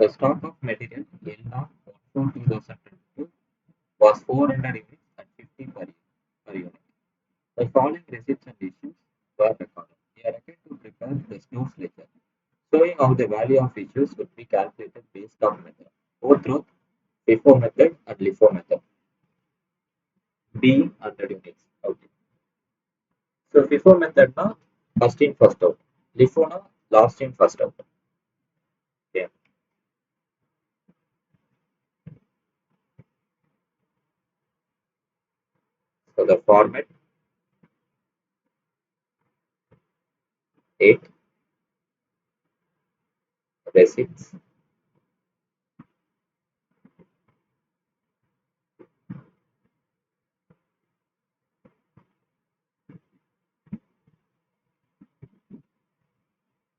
The stock of material L0 2022 was 400 units at 50 per unit. The following receipts and issues were recorded. We are required to prepare the snooze ledger, showing how the value of issues would be calculated based on method, both through FIFO method and LIFO method. B 100 units. Okay. So FIFO method na first in first out. LIFO na last in first out. Okay. So the format 8 receipts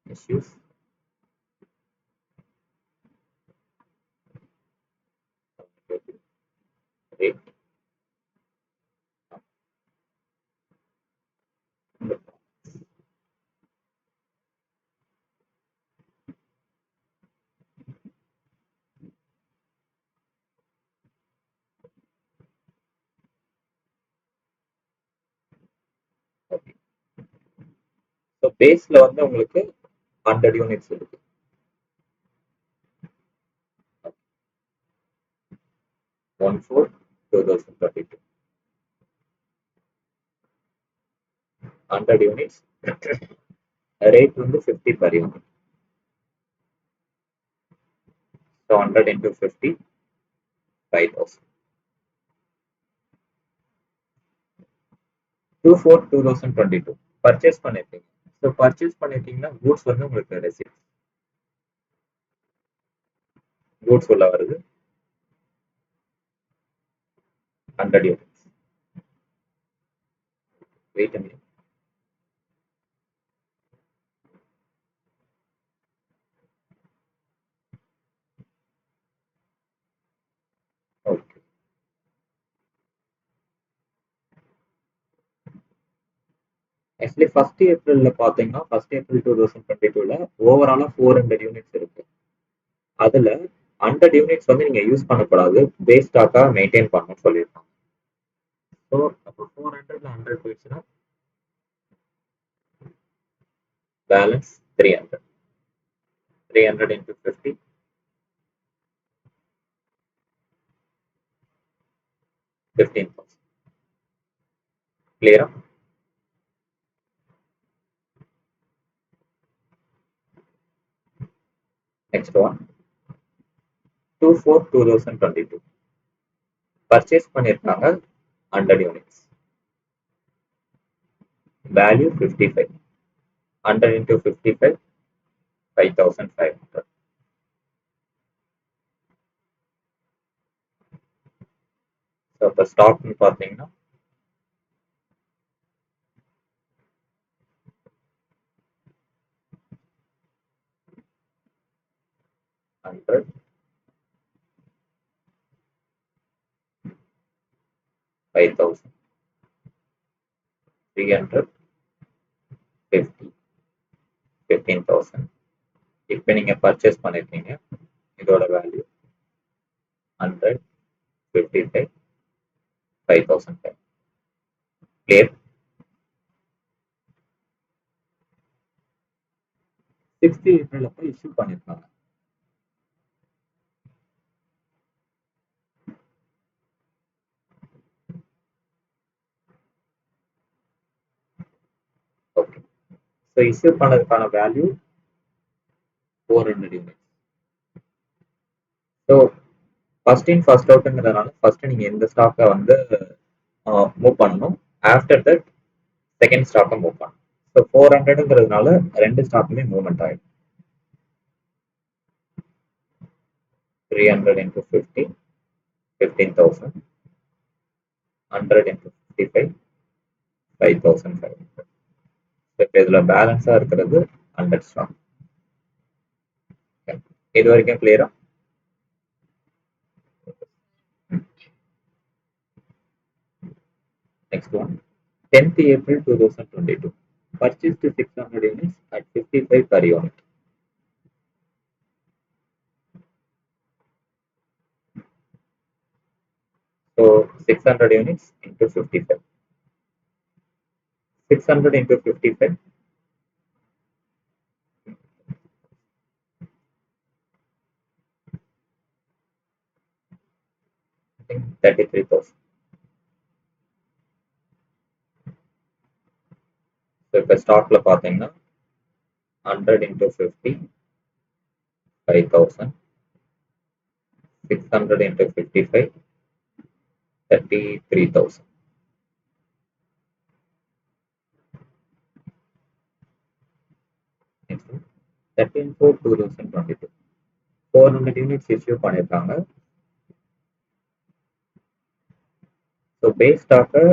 issues 8. Okay. So பேஸ்ல வந்து உங்களுக்கு 100 units இருக்கு. 1/4/2022. 100 units rate வந்து 50 per unit. So 100 into 50, 5,000. 2/4/2022 purchase பண்ணிருக்கீங்க. So purchase பண்ணிருக்கீங்கன்னா goods வந்து உங்களுக்கு receipt goods உள்ள வருது 100 units. Wait a minute. Okay. Actually first ஏப்ரல்ல பாத்தீங்கன்னா ஃபர்ஸ்ட் ஏப்ரல் 2022ல ஓவராலா 400 யூனிட்ஸ் இருக்கு. அதுல 100 யூனிட்ஸ் வந்து நீங்க யூஸ் பண்ணக்கூடாது, பேஸ் ஸ்டாக்கா மெயின்டைன் பண்ணணும்னு சொல்லியிருக்காங்க. ஸோ அப்போ 400ல 100 போயிடுச்சுன்னா balance 300. 300 into 50, 15,000. Clear? Next one, 2/4/2022 purchase பண்ணிருக்காங்க 100 யூனிட்ஸ். வேல்யூ 55. 100 into 55, 5,500. ஸோ இப்போ ஸ்டாக்னு பார்த்தீங்கன்னா 100, 5,000, 300, 50, 15,000. இப்போ நீங்க பர்ச்சேஸ் பண்ணிருக்கீங்க, இதோட வேல்யூ 100, 55, 5,500. கிளியர்? 6th ஏப்ரல் அப்போ இஷ்யூ பண்ணிருக்காங்க. ஓகே. ஸோ இஷ்யூ பண்ணதுக்கான value 400 units. So first in first அவுட்ங்கிறதுனால ஃபர்ஸ்ட் நீங்க இந்த ஸ்டாக்கை வந்து மூவ் பண்ணணும். ஆஃப்டர் தட் செகண்ட் ஸ்டாக்கை மூவ் பண்ணணும். ஸோ 400ங்கிறதுனால ரெண்டு ஸ்டாக்குமே மூவ்மெண்ட் ஆயிடும். 300 into 50, 15,000. 100 into 55, 5,500. இப்போ இதுல பேலன்ஸா இருக்கிறது 100 ஸ்டாக். இது வரைக்கும் கிளியரா? Next one, 10th April 2022 purchased 600 units at 55 per unit. 600 units into 55. 600 into 55, I think 33,000. So இப்போ ஸ்டாக்ல பார்த்தீங்கன்னா 100 into 50, 5,000. 600 into 55, 33,000. Next one, 13/4/2022. 400 units issue பண்ணிருக்காங்க. ஸோ பேஸ் ஸ்டாக்கை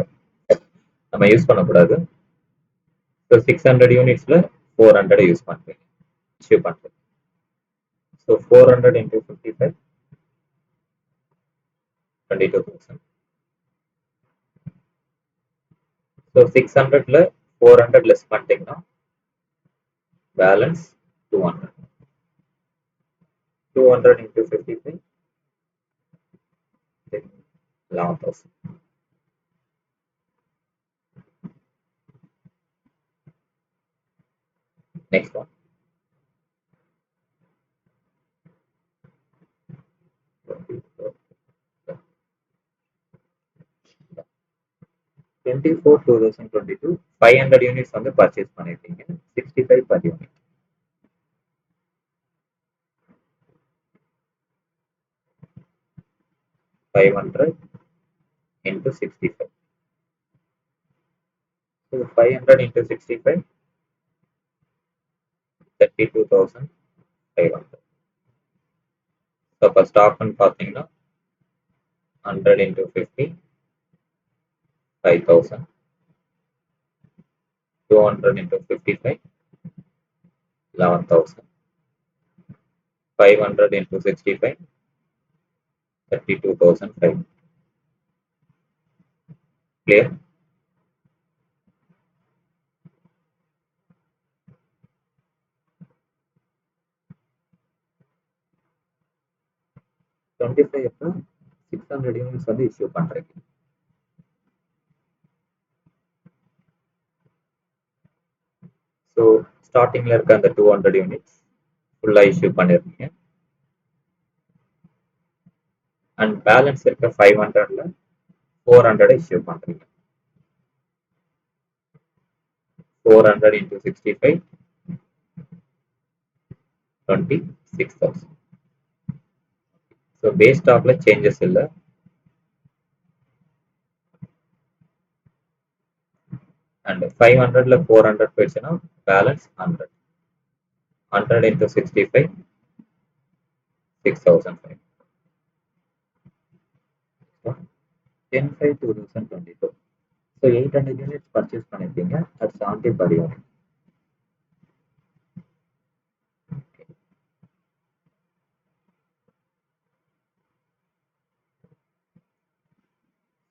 நம்ம யூஸ் பண்ணக்கூடாது. ஸோ 600 யூனிட்ஸ்ல 400 யூஸ் பண்ணுறேன், இஷ்யூ பண்ணுறேன். So 400 into 55, 22,000. ஸோ 600ல 400 லெஸ் பண்ணிட்டீங்கன்னா balance 200. 200 into 55, then 11,000. Next one. 24/2022, 500 units வந்து பர்ச்சேஸ் பண்ணிருக்கீங்க. 65 per unit. 500 into 65. So 500 into 65, 32,500. So இப்போ ஸ்டாக்னு பார்த்தீங்கன்னா 100 into 50, 5,000. 200 into 55, 11,000. 500 into 65, 32,500. Clear? Twenty-five அப்போ 600 யூனிட்ஸ் வந்து இஷ்யூ பண்ணுறீங்க. ஸோ ஸ்டார்டிங்கில் இருக்க அந்த 200 யூனிட்ஸ் ஃபுல்லாக இஷ்யூ பண்ணிருக்கீங்க. அண்ட் பேலன்ஸ் இருக்க 500ல 400 இஷ்யூ பண்ணுறீங்க. 400 into 65, 26,000. ஸோ பேஸ் ஸ்டாக்ல சேஞ்சஸ் இல்லை. அண்ட் 500ல 400 போயிடுச்சுன்னா balance 100. 100 into 65, 6,500. 10/5/2022. So 800 units purchase பண்ணிருக்கீங்க at 70 per unit.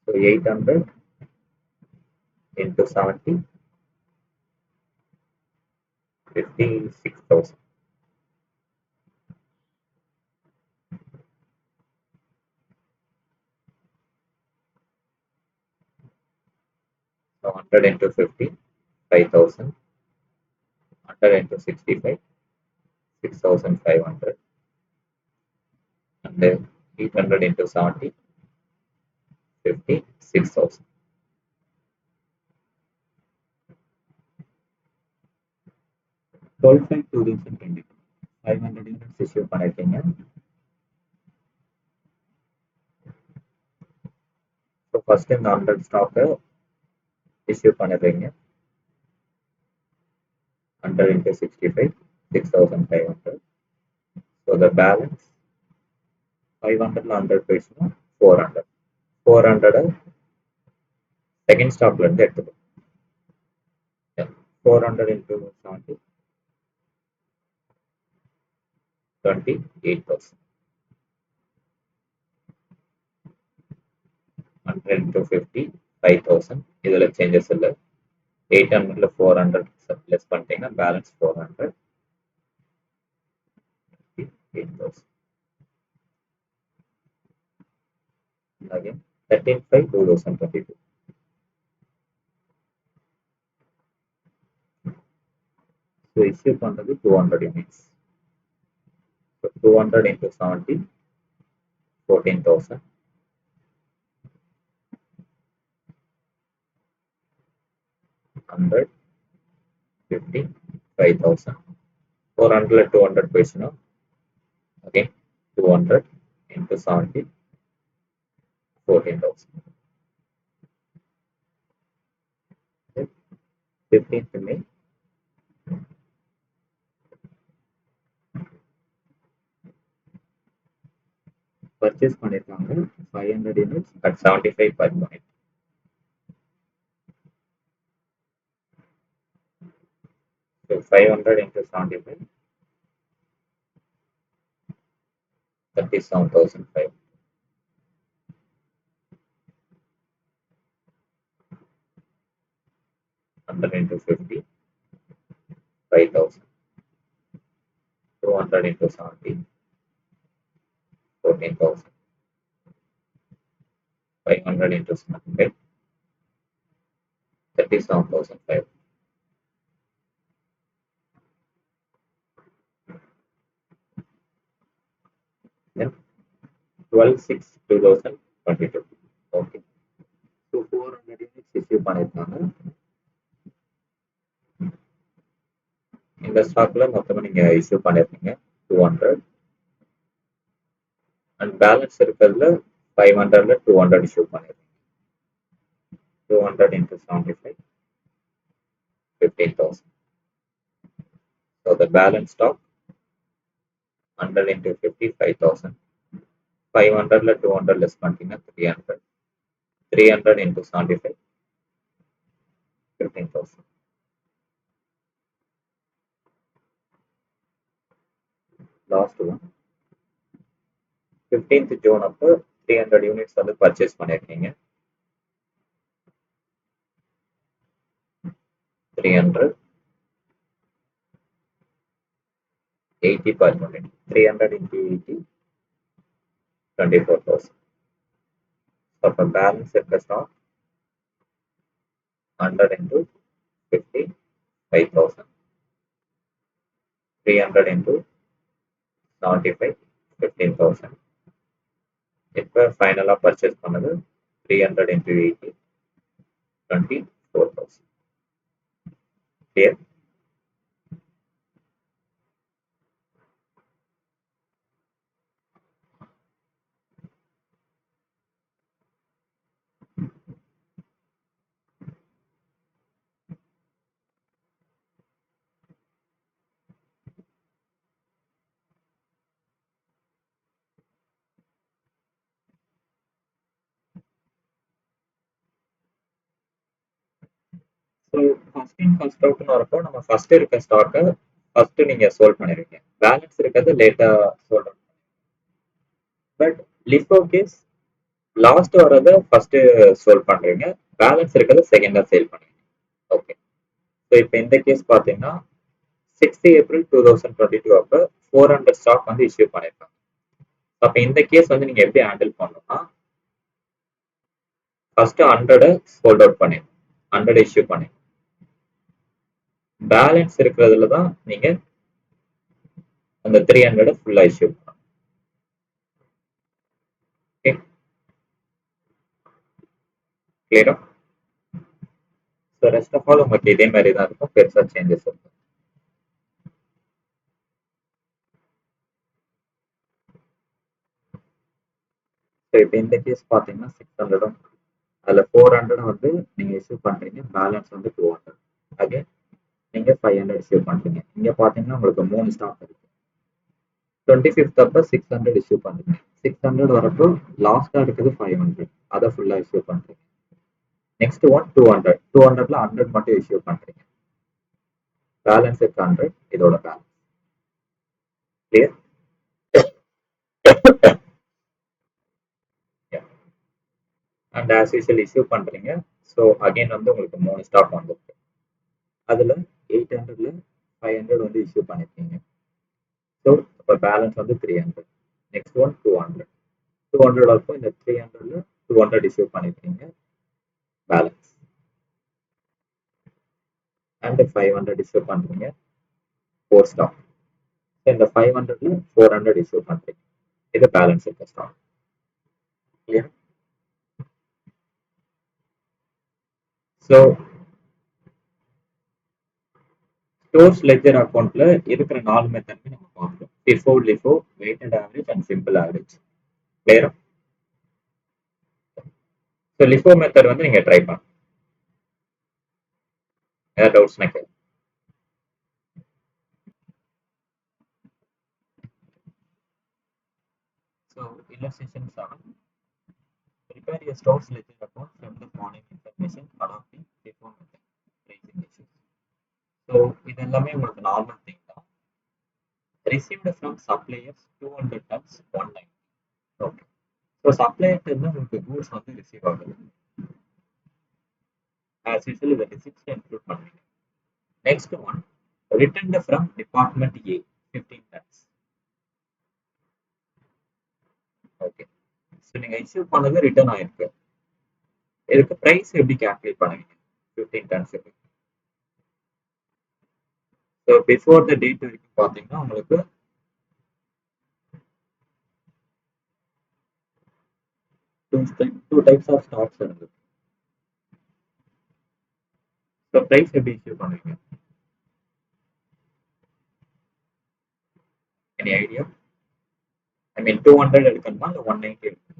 So 800 into 70, 56,000. So 100 into 50, 5,000. 100 into 65, 6,500. And then 800 into 70, 56,000. 12/5/2022. 500 units issue பண்ணிருக்கீங்க. ஸோ ஃபர்ஸ்ட் இந்த 100 ஸ்டாக்கை இஷ்யூ பண்ணிடுறீங்க. 100 into 65, 6,500. So the balance 500ல 100 போயிடுச்சுன்னா 400. 400 செகண்ட் ஸ்டாக்ல இருந்து எடுத்துக்கணும். 400 into 70, 28,000. 100 into 50, 5,000. இதுல சேஞ்சஸ் இல்லை. 800ல 400 லெஸ் பண்ணிட்டீங்கன்னா பேலன்ஸ் 400. 8,000. Again 13/5/2022. So issue பண்றது 200 units. So 200 into 70, 14,000. 100, 50, 5,000. 400 200 போயிடுச்சுன்னா again 200 into 70, 14,000. 15th May, purchase பண்ணிருக்காங்க 500 units at 75 per unit. So 500 into 75, 37,500. 100 into 50, 5,000. 200 into 70, 14,000. 500 into 75, 37,500. Then 12/6/2022. Okay. So 400 units issue பண்ணிருக்காங்க. இந்த ஸ்டாக்ல மொத்தமா நீங்க இஷ்யூ பண்ணிருக்கீங்க 200 அண்ட் பேலன்ஸ் இருக்கிறதுல 500ல 200 இஷ்யூ பண்ணிருக்கீங்க. 200 into 75, 15,000. So the balance stock 100 into 50, 5,000. 500ல 200 less பண்ணிட்டீங்கன்னா 300. 300 into 75, 15,000. Last one. 15th June அப்போ 300 units வந்து பர்ச்சேஸ் பண்ணிருக்கீங்க. 300, 80 per unit. 300 into 80, 24,000. So அப்போ பேலன்ஸ் இருக்க ஸ்டாக் 100 into 50, 5,000. 300 into 75, 15,000. இப்போ ஃபைனலாக பர்ச்சேஸ் பண்ணது 300 into 80, 24,000. Clear? So first in first அவுட்னு வரப்போ நம்ம ஃபர்ஸ்ட் இருக்க ஸ்டாக்கை ஃபர்ஸ்ட் நீங்க சோல்வ் பண்ணிருக்கீங்க. பேலன்ஸ் இருக்கிறது லேட்டா solve. But LIFO case last வரத ஃபர்ஸ்ட் சோல்வ் பண்றீங்க, பேலன்ஸ் இருக்கிறத செகண்டா சேல் பண்ணுவீங்க. ஓகே. ஸோ இப்போ இந்த கேஸ் பார்த்தீங்கன்னா 6th April 2022 அப்போ 400 ஸ்டாக் வந்து இஷ்யூ பண்ணிருக்காங்க. அப்போ இந்த கேஸ் வந்து நீங்க எப்படி ஹேண்டில் பண்ணணும்னா ஃபர்ஸ்ட் 100 சோல்ட் அவுட் பண்ணிடணும், 100 இஷ்யூ பண்ணி பேலன்ஸ் இருக்கிறதுல தான் நீங்க அந்த 300 ஃபுல்லா இஷ்யூ பண்ணணும். ஓகே, கிளியரா? ஸோ ரெஸ்ட் ஆஃப் ஆல் உங்களுக்கு இதே மாதிரி தான் இருக்கும், பெருசா சேஞ்சஸ் இருக்கும். ஸோ இப்போ இந்த கேஸ் பார்த்தீங்கன்னா 600 அதில் 400 வந்து நீங்க இஷ்யூ பண்றீங்க, பேலன்ஸ் வந்து 200. அகைன் நீங்க 500 இஷ்யூ பண்றீங்க. இங்க பாத்தீங்கன்னா உங்களுக்கு 3 ஸ்டாக் இருக்கு. 25th அப்ப 600 இஷ்யூ பண்றீங்க. 600 வரப்போ லாஸ்டா இருக்குது 500, அதை ஃபுல்லா இஷ்யூ பண்றீங்க. நெக்ஸ்ட் ஒன் 200, 200ல 100 மட்டும் இஷ்யூ பண்றீங்க. பேலன்ஸ் இருக்கு 100, இதோட balance. Clear? And as usual issue பண்றீங்க. ஸோ அகைன் வந்து உங்களுக்கு 3 ஸ்டாக் வந்துருக்கு. அதுல 800ல 500 வந்து இஷ்யூ பண்ணிருக்கீங்க. ஸோ இப்போ பேலன்ஸ் வந்து 300. Next one 200. 200 இருக்கும். இந்த 300ல 200 இஷ்யூ பண்ணிருக்கீங்க பேலன்ஸ், அண்ட் 500 இஷ்யூ பண்றீங்க ஃபோர் ஸ்டாக். இந்த 500ல 400 இஷ்யூ பண்றீங்க, இது பேலன்ஸ் இருக்க stock. Clear? So stores ledger அக்கௌண்ட்ல இருக்கிற 4 மெத்தட்மே நம்ம பார்க்கணும். FIFO, LIFO, weighted average and simple average. கிளியரா? ஸோ LIFO மெத்தட் வந்து நீங்க ட்ரை பண்ணலாம். ஏதாவது டவுட்ஸ்னா கேளுங்க. So illustration 7. Prepare a stores ledger account from the following information adopting FIFO method. Pricing issues. So இது எல்லாமே உங்களுக்கு நார்மல் திங் தான். Received from suppliers 200 tons 190. Okay. So சப்ளையர்ட்ட இருந்து உங்களுக்கு கூட்ஸ் வந்து ரிசீவ் ஆகுது. ஆஸ் யூசுவல் இதை ரிசிப்ட்ல இன்க்ளூட் பண்ணுவீங்க. Next one, returned from department A 15 tons. Okay. So நீங்க இஷ்யூ பண்ணது ரிட்டர்ன் ஆயிருக்கு. இதுக்கு பிரைஸ் எப்படி கால்குலேட் பண்ணுவீங்க 15 டன்ஸுக்கு? ஸோ பிஃபோர் த டேட் வரைக்கும் பார்த்தீங்கன்னா உங்களுக்கு டூ டைப்ஸ் ஆஃப் ஸ்டாக்ஸ் இருந்தது. ஸோ பிரைஸ் எப்படி இஷ்யூ பண்ணுவீங்க? Any idea? ஐ மீன் 200 எடுக்கணுமா இல்லை 190 எடுக்கணுமா?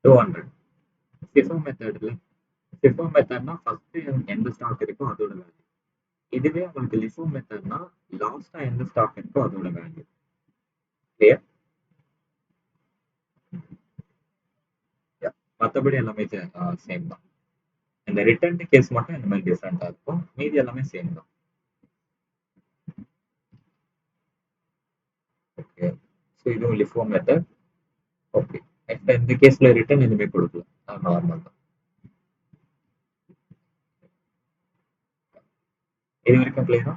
200. FIFO மெத்தட்ல FIFO மெத்தட்னா ஃபர்ஸ்ட் எந்த ஸ்டாக் இருக்கோ அதோட வேல்யூ. இதுவே உங்களுக்கு LIFO மெத்தட்னா லாஸ்டா எந்த ஸ்டாக் இருக்கோ அதோட வேல்யூ. கிளியர்? மற்றபடி எல்லாமே சேம் தான். இந்த ரிட்டர்ன் கேஸ் மட்டும் இந்த மாதிரி டிஃப்ரெண்டா இருக்கும், மீதி எல்லாமே சேம் தான். ஓகே. ஸோ இதுவும் LIFO மெத்தட். ஓகே. இந்த கேஸ்ல ரிட்டர்ன் எதுவுமே கொடுக்கல, நார்மல் தான். இது வரைக்கும் கிளியரா?